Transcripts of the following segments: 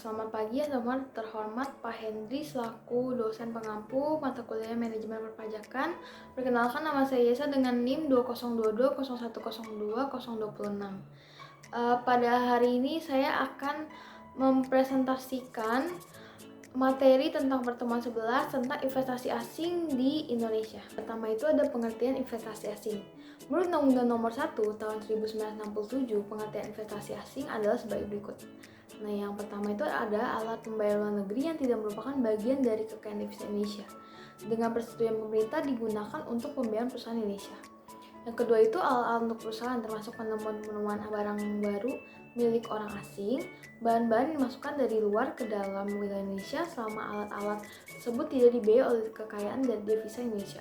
Selamat pagi yang terhormat Pak Hendri selaku dosen pengampu mata kuliah manajemen perpajakan. Perkenalkan, nama saya Yesa dengan NIM 202201020026. Pada hari ini saya akan mempresentasikan materi tentang pertemuan 11 tentang investasi asing di Indonesia. Pertama itu ada pengertian investasi asing. Menurut Undang-Undang Nomor 1 Tahun 1967, pengertian investasi asing adalah sebagai berikut. Nah, yang pertama itu ada alat pembayaran luar negeri yang tidak merupakan bagian dari kekayaan devisa Indonesia. Dengan persetujuan pemerintah digunakan untuk pembiayaan perusahaan Indonesia. Yang kedua itu alat-alat untuk perusahaan, termasuk penemuan barang baru milik orang asing. Bahan-bahan dimasukkan dari luar ke dalam wilayah Indonesia selama alat-alat tersebut tidak dibiayai oleh kekayaan dari devisa Indonesia.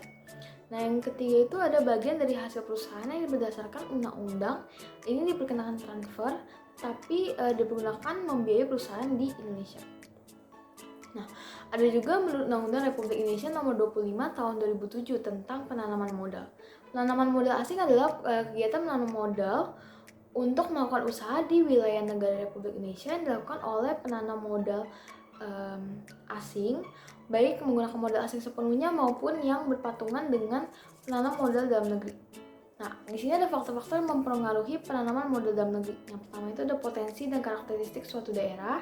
Nah, yang ketiga itu ada bagian dari hasil perusahaan yang berdasarkan undang-undang. Ini diperkenakan transfer, tapi digunakan membiayai perusahaan di Indonesia. Nah, ada juga menurut Undang-Undang Republik Indonesia Nomor 25 Tahun 2007 tentang penanaman modal. Penanaman modal asing adalah kegiatan menanam modal untuk melakukan usaha di wilayah negara Republik Indonesia yang dilakukan oleh penanam modal asing, baik menggunakan modal asing sepenuhnya maupun yang berpatungan dengan penanam modal dalam negeri. Nah, di sini ada faktor-faktor yang mempengaruhi penanaman modal dalam negeri. Yang pertama itu ada potensi dan karakteristik suatu daerah,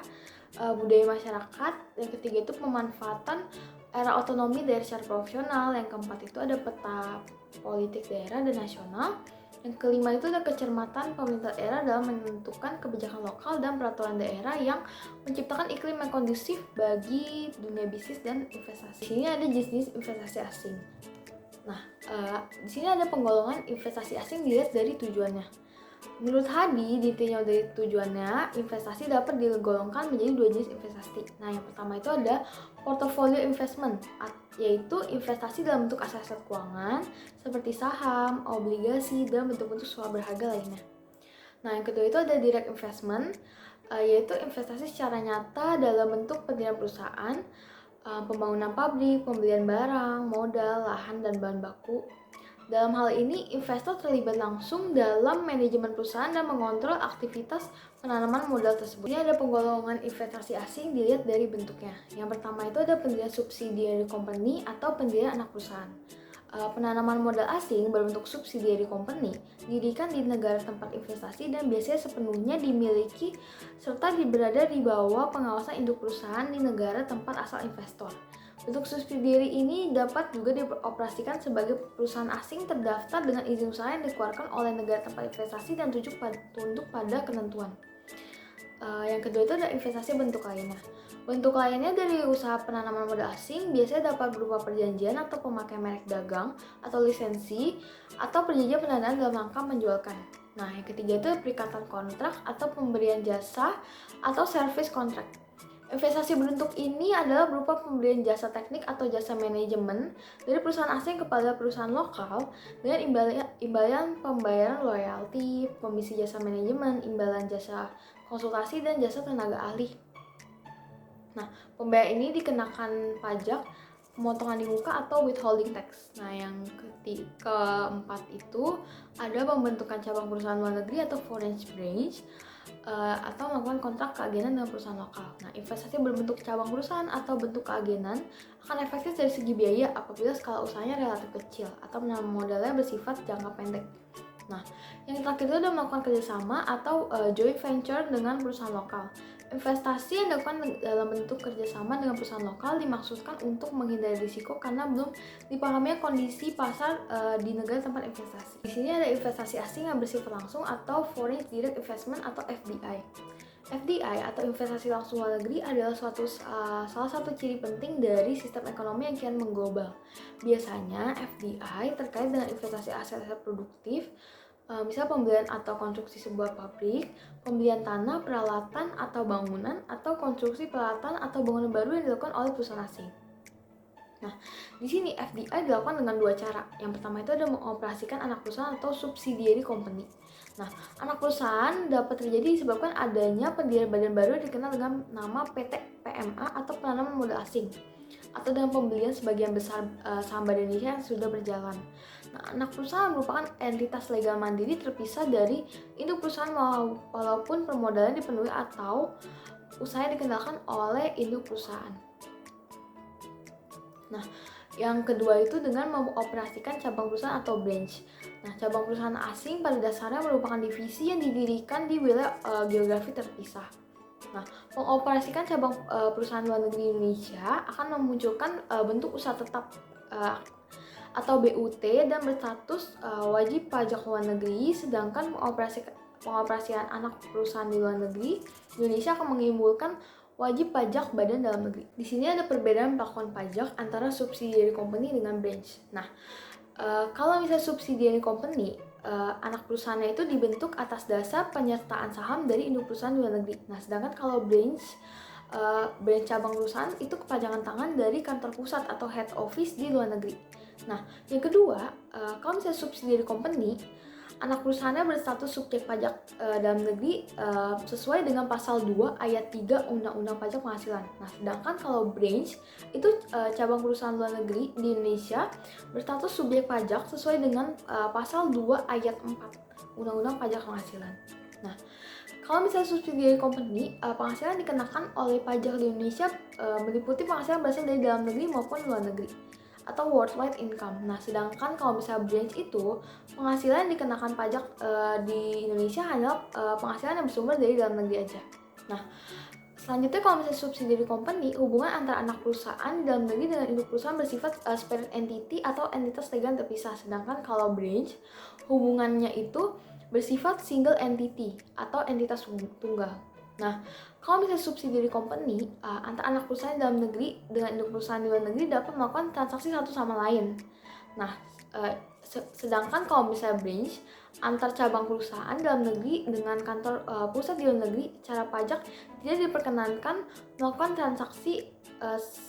budaya masyarakat. Yang ketiga itu pemanfaatan era otonomi daerah secara profesional. Yang keempat itu ada peta politik daerah dan nasional. Yang kelima itu ada kecermatan pemerintah daerah dalam menentukan kebijakan lokal dan peraturan daerah yang menciptakan iklim yang kondusif bagi dunia bisnis dan investasi. Di sini ada jenis investasi asing. Nah, di sini ada penggolongan investasi asing dilihat dari tujuannya. Menurut Hadi, ditinjau dari tujuannya, investasi dapat digolongkan menjadi dua jenis investasi. Nah, yang pertama itu ada portfolio investment, yaitu investasi dalam bentuk aset-aset keuangan seperti saham, obligasi, dan bentuk-bentuk surat berharga lainnya. Nah, yang kedua itu ada direct investment, yaitu investasi secara nyata dalam bentuk pendirian perusahaan, pembangunan pabrik, pembelian barang, modal, lahan, dan bahan baku. Dalam hal ini, investor terlibat langsung dalam manajemen perusahaan dan mengontrol aktivitas penanaman modal tersebut. Ini ada penggolongan investasi asing dilihat dari bentuknya. Yang pertama itu ada pendirian subsidiary company atau pendirian anak perusahaan. Penanaman modal asing berbentuk subsidiary company didirikan di negara tempat investasi dan biasanya sepenuhnya dimiliki serta berada di bawah pengawasan induk perusahaan di negara tempat asal investor. Bentuk subsidiary ini dapat juga dioperasikan sebagai perusahaan asing terdaftar dengan izin usaha yang dikeluarkan oleh negara tempat investasi dan tunduk pada ketentuan. Yang kedua itu ada investasi bentuk lainnya. Bentuk lainnya dari usaha penanaman modal asing biasanya dapat berupa perjanjian atau pemakaian merek dagang atau lisensi atau perjanjian pendanaan dalam rangka menjualkan. Nah, yang ketiga itu perikatan kontrak atau pemberian jasa atau service contract. Investasi bentuk ini adalah berupa pemberian jasa teknik atau jasa manajemen dari perusahaan asing kepada perusahaan lokal dengan imbalan pembayaran royalti, komisi jasa manajemen, imbalan jasa konsultasi, dan jasa tenaga ahli. Nah, pembayaran ini dikenakan pajak, pemotongan di muka atau withholding tax. Nah, yang keempat itu ada pembentukan cabang perusahaan luar negeri atau foreign branch, atau melakukan kontrak keagenan dengan perusahaan lokal. Nah, investasi berbentuk cabang perusahaan atau bentuk keagenan akan efektif dari segi biaya apabila skala usahanya relatif kecil atau modalnya bersifat jangka pendek. Nah, yang terakhir itu adalah melakukan kerjasama atau joint venture dengan perusahaan lokal. Investasi yang dilakukan dalam bentuk kerjasama dengan perusahaan lokal dimaksudkan untuk menghindari risiko karena belum dipahami kondisi pasar di negara tempat investasi. Di sini ada investasi asing yang bersifat langsung atau foreign direct investment atau FDI. FDI atau investasi langsung luar negeri adalah salah satu ciri penting dari sistem ekonomi yang kian mengglobal. Biasanya FDI terkait dengan investasi aset-aset produktif, misal pembelian atau konstruksi sebuah pabrik, pembelian tanah, peralatan atau bangunan, atau konstruksi peralatan atau bangunan baru yang dilakukan oleh perusahaan asing. Nah, di sini FDI dilakukan dengan dua cara. Yang pertama itu adalah mengoperasikan anak perusahaan atau subsidiary company. Nah, anak perusahaan dapat terjadi disebabkan adanya pendirian badan baru yang dikenal dengan nama PT PMA atau penanaman modal asing, atau dengan pembelian sebagian besar saham badan Indonesia yang sudah berjalan. Nah, anak perusahaan merupakan entitas legal mandiri terpisah dari induk perusahaan walaupun permodalan dipenuhi atau usahanya dikendalikan oleh induk perusahaan. Nah, yang kedua itu dengan mengoperasikan cabang perusahaan atau branch. Nah, cabang perusahaan asing pada dasarnya merupakan divisi yang didirikan di wilayah geografi terpisah. Nah, mengoperasikan cabang perusahaan luar negeri Indonesia akan memunculkan bentuk usaha tetap atau BUT dan berstatus wajib pajak luar negeri, sedangkan pengoperasian anak perusahaan di luar negeri Indonesia akan menimbulkan wajib pajak badan dalam negeri. Di sini ada perbedaan pelakuan pajak antara subsidiary company dengan branch. Nah, kalau misalnya subsidiary company, anak perusahaannya itu dibentuk atas dasar penyertaan saham dari induk perusahaan di luar negeri. Nah, sedangkan kalau branch cabang perusahaan itu kepanjangan tangan dari kantor pusat atau head office di luar negeri. Nah, yang kedua, kalau misalnya subsidiary company, anak perusahaannya berstatus subjek pajak dalam negeri sesuai dengan pasal 2 ayat 3 Undang-Undang Pajak Penghasilan. Nah, sedangkan kalau branch itu cabang perusahaan luar negeri di Indonesia berstatus subjek pajak sesuai dengan pasal 2 ayat 4 Undang-Undang Pajak Penghasilan. Nah, kalau misalnya subsidiary company, penghasilan dikenakan oleh pajak di Indonesia meliputi penghasilan berasal dari dalam negeri maupun luar negeri atau worldwide income. Nah, sedangkan kalau misalnya branch itu penghasilan yang dikenakan pajak di Indonesia hanya penghasilan yang bersumber dari dalam negeri aja. Nah, selanjutnya kalau misalnya subsidiary company, hubungan antara anak perusahaan dalam negeri dengan induk perusahaan bersifat parent entity atau entitas legal terpisah. Sedangkan kalau branch, hubungannya itu bersifat single entity atau entitas tunggal. Nah, kalau misalnya subsidiary company, antara anak perusahaan dalam negeri dengan induk perusahaan di luar negeri dapat melakukan transaksi satu sama lain. Nah, sedangkan kalau misalnya branch, antar cabang perusahaan dalam negeri dengan kantor pusat di luar negeri, cara pajak tidak diperkenankan melakukan transaksi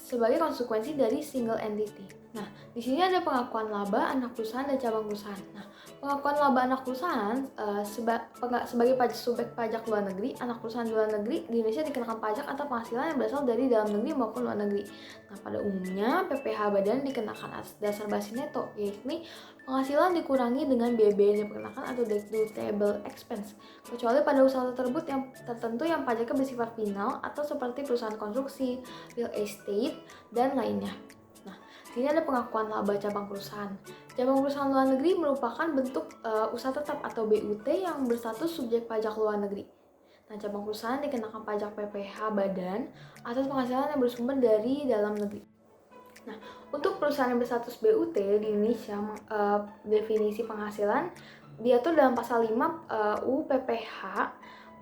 sebagai konsekuensi dari single entity. Nah, di sini ada pengakuan laba anak perusahaan dan cabang perusahaan. Nah, pengakuan laba anak perusahaan sebagai subjek pajak luar negeri, anak perusahaan di luar negeri di Indonesia dikenakan pajak atau penghasilan yang berasal dari dalam negeri maupun luar negeri. Nah, pada umumnya PPh badan dikenakan atas dasar basis neto, yakni penghasilan dikurangi dengan biaya yang diperkenakan atau deductible expense, kecuali pada usaha tersebut yang tertentu yang pajaknya bersifat final atau seperti perusahaan konstruksi, real estate, dan lainnya. Nah, sini ada pengakuan laba cabang perusahaan. Cabang perusahaan luar negeri merupakan bentuk usaha tetap atau BUT yang berstatus subjek pajak luar negeri. Nah, cabang perusahaan dikenakan pajak PPh badan atas penghasilan yang bersumber dari dalam negeri. Nah, untuk perusahaan yang berstatus BUT di Indonesia, definisi penghasilan diatur dalam pasal 5 UU PPh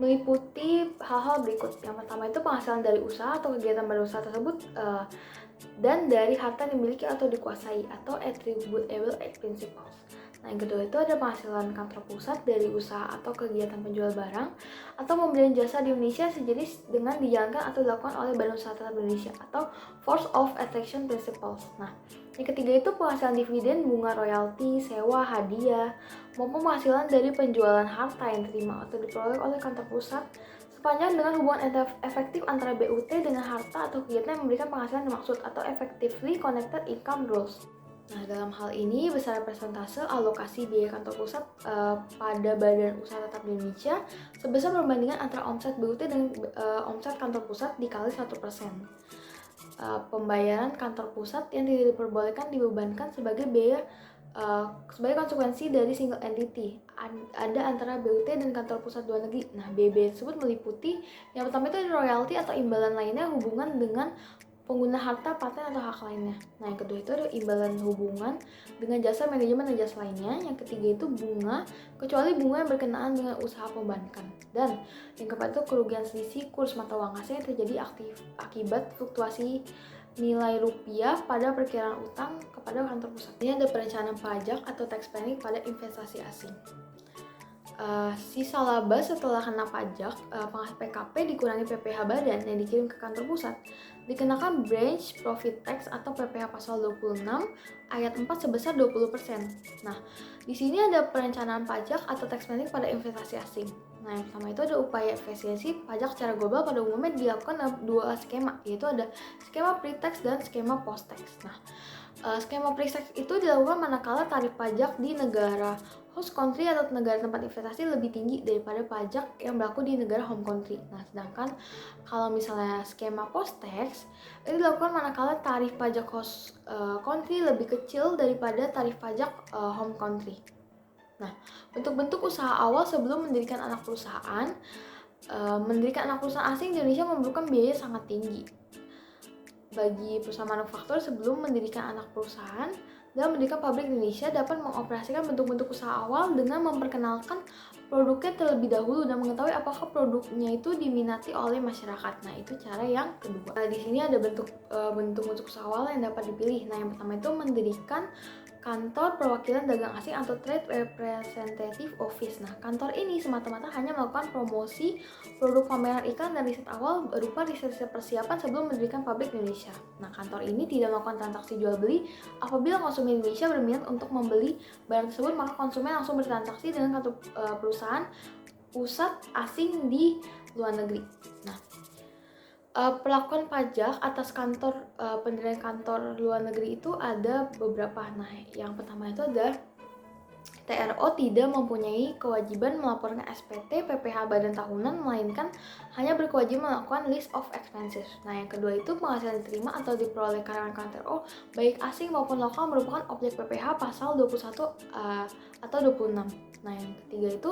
meliputi hal-hal berikut. Yang pertama itu penghasilan dari usaha atau kegiatan berusaha tersebut dan dari harta yang dimiliki atau dikuasai atau attributable principles. Nah, yang kedua itu ada penghasilan kantor pusat dari usaha atau kegiatan penjual barang atau pembelian jasa di Indonesia sejenis dengan dijalankan atau dilakukan oleh Badan Usaha Tetap Indonesia atau force of attraction principles. Nah, yang ketiga itu penghasilan dividen, bunga royalti, sewa, hadiah, maupun penghasilan dari penjualan harta yang diterima atau diperoleh oleh kantor pusat sepanjang dengan hubungan efektif antara BUT dengan harta atau kegiatan yang memberikan penghasilan dimaksud atau effectively connected income rules. Nah, dalam hal ini besar persentase alokasi biaya kantor pusat pada Badan Usaha Tetap Indonesia sebesar perbandingan antara omset BUT dengan omset kantor pusat dikali 1%. Pembayaran kantor pusat yang tidak diperbolehkan dibebankan sebagai biaya sebagai konsekuensi dari single entity ada antara BUT dan kantor pusat luar negeri. Nah, BB tersebut meliputi yang pertama itu royalti atau imbalan lainnya hubungan dengan pengguna harta, paten, atau hak lainnya. Nah, yang kedua itu ada imbalan hubungan dengan jasa manajemen dan jasa lainnya. Yang ketiga itu bunga, kecuali bunga yang berkenaan dengan usaha perbankan. Dan yang keempat itu kerugian selisih kurs mata uang asing yang terjadi akibat fluktuasi nilai rupiah pada perkiraan utang kepada kantor pusat. Ini ada perencanaan pajak atau tax planning pada investasi asing. Sisa laba setelah kena pajak, PKP dikurangi PPh badan yang dikirim ke kantor pusat, dikenakan branch profit tax atau PPh pasal 26 ayat 4 sebesar 20%. Nah, di sini ada perencanaan pajak atau tax planning pada investasi asing. Nah, yang pertama itu ada upaya efisiensi pajak secara global pada umumnya dilakukan dalam dua skema, yaitu ada skema pre-tax dan skema post-tax. Nah, skema pre-tax itu dilakukan manakala tarif pajak di negara host country atau negara tempat investasi lebih tinggi daripada pajak yang berlaku di negara home country. Nah, sedangkan kalau misalnya skema post-tax itu dilakukan manakala tarif pajak host country lebih kecil daripada tarif pajak home country. Nah, bentuk-bentuk usaha awal sebelum mendirikan anak perusahaan. Mendirikan anak perusahaan asing di Indonesia memerlukan biaya sangat tinggi. Bagi perusahaan manufaktur sebelum mendirikan anak perusahaan dan mendirikan pabrik di Indonesia dapat mengoperasikan bentuk-bentuk usaha awal dengan memperkenalkan produknya terlebih dahulu dan mengetahui apakah produknya itu diminati oleh masyarakat. Nah, itu cara yang kedua. Di sini ada bentuk-bentuk usaha awal yang dapat dipilih. Nah, yang pertama itu mendirikan kantor perwakilan dagang asing atau Trade Representative Office. Nah, kantor ini semata-mata hanya melakukan promosi produk, pameran iklan, dan riset awal berupa riset persiapan sebelum mendirikan pabrik di Indonesia. Nah, kantor ini tidak melakukan transaksi jual beli. Apabila konsumen Indonesia berminat untuk membeli barang tersebut, maka konsumen langsung bertransaksi dengan kantor perusahaan pusat asing di luar negeri. Nah, perlakuan pajak atas pendirian kantor luar negeri itu ada beberapa. Nah, yang pertama itu ada TRO tidak mempunyai kewajiban melaporkan SPT, PPh badan tahunan, melainkan hanya berkewajiban melakukan list of expenses. Nah, yang kedua itu penghasilan diterima atau diperoleh karyawan TRO baik asing maupun lokal merupakan objek PPh pasal 21 atau 26. Nah, yang ketiga itu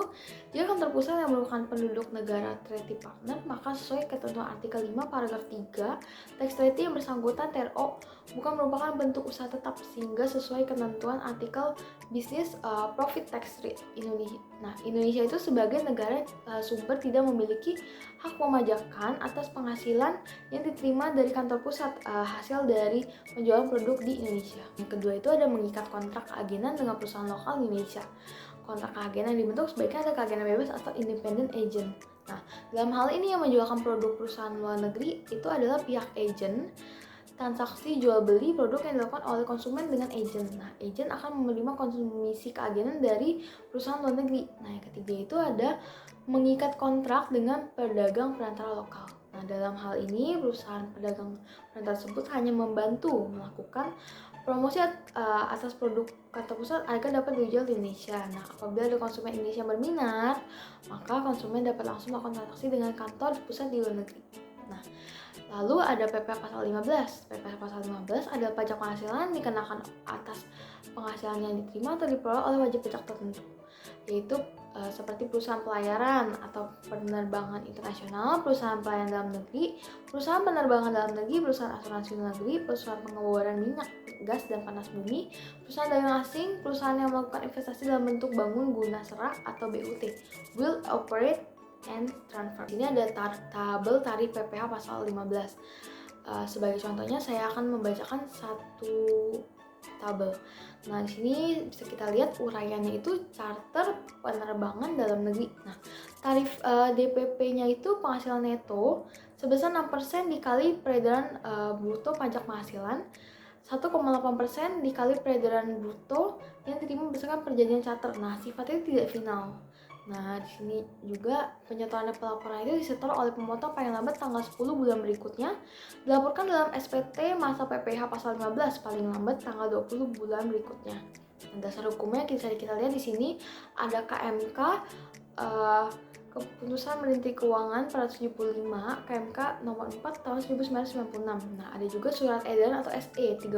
jika kantor pusat yang merupakan penduduk negara treaty partner, maka sesuai ketentuan artikel 5 paragraf 3 teks treaty yang bersangkutan TRO bukan merupakan bentuk usaha tetap sehingga sesuai ketentuan artikel bisnis profit tax rate Indonesia. Nah, Indonesia itu sebagai negara sumber tidak memiliki hak pemajakan atas penghasilan yang diterima dari kantor pusat hasil dari penjualan produk di Indonesia. Yang kedua itu ada mengikat kontrak keagenan dengan perusahaan lokal di Indonesia. Kontrak keagenan dibentuk sebaiknya ada keagenan bebas atau independent agent. Nah, dalam hal ini yang menjualkan produk perusahaan luar negeri itu adalah pihak agent. Transaksi jual beli produk yang dilakukan oleh konsumen dengan agent. Nah, agent akan menerima konsumsi keagenan dari perusahaan luar negeri. Nah, yang ketiga itu ada mengikat kontrak dengan pedagang perantara lokal. Nah, dalam hal ini perusahaan pedagang perantara tersebut hanya membantu melakukan promosi atas produk kantor pusat agar dapat dijual di Indonesia. Nah, apabila ada konsumen Indonesia yang berminat, maka konsumen dapat langsung melakukan transaksi dengan kantor pusat di luar negeri. Nah, lalu ada PPh pasal 15. PPh pasal 15 adalah pajak penghasilan dikenakan atas penghasilan yang diterima atau diperoleh oleh wajib pajak tertentu, yaitu seperti perusahaan pelayaran atau penerbangan internasional, perusahaan pelayaran dalam negeri, perusahaan penerbangan dalam negeri, perusahaan asuransi luar negeri, perusahaan pengeboran minyak, gas, dan panas bumi, perusahaan dagang asing, perusahaan yang melakukan investasi dalam bentuk bangun guna serah atau BUT, Build, Operate, and Transfer. Ini ada tabel tarif PPh pasal 15. Sebagai contohnya saya akan membacakan satu tabel. Nah, di sini bisa kita lihat uraiannya itu charter penerbangan dalam negeri. Nah, tarif DPP-nya itu penghasilan neto sebesar 6% dikali peredaran bruto pajak penghasilan, 1,8% dikali peredaran bruto yang diterima berdasarkan perjanjian charter. Nah, sifatnya tidak final. Nah, di sini juga penyetoran pelaporan itu disetor oleh pemotong paling lambat tanggal 10 bulan berikutnya, dilaporkan dalam SPT masa PPh pasal 15 paling lambat tanggal 20 bulan berikutnya. Nah, dasar hukumnya bisa kita lihat di sini ada KMK Keputusan Menteri Keuangan 475 KMK nomor 4 tahun 1996. Nah, ada juga surat edaran atau SE 35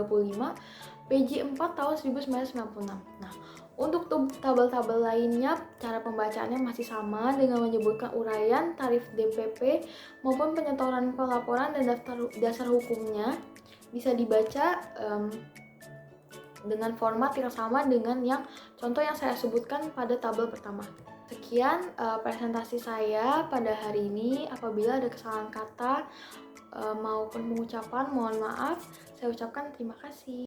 PJ 4 tahun 1996. Nah, untuk tabel-tabel lainnya, cara pembacaannya masih sama dengan menyebutkan uraian tarif DPP maupun penyetoran pelaporan dan dasar hukumnya bisa dibaca dengan format yang sama dengan yang contoh yang saya sebutkan pada tabel pertama. Sekian presentasi saya pada hari ini. Apabila ada kesalahan kata maupun pengucapan, mohon maaf. Saya ucapkan terima kasih.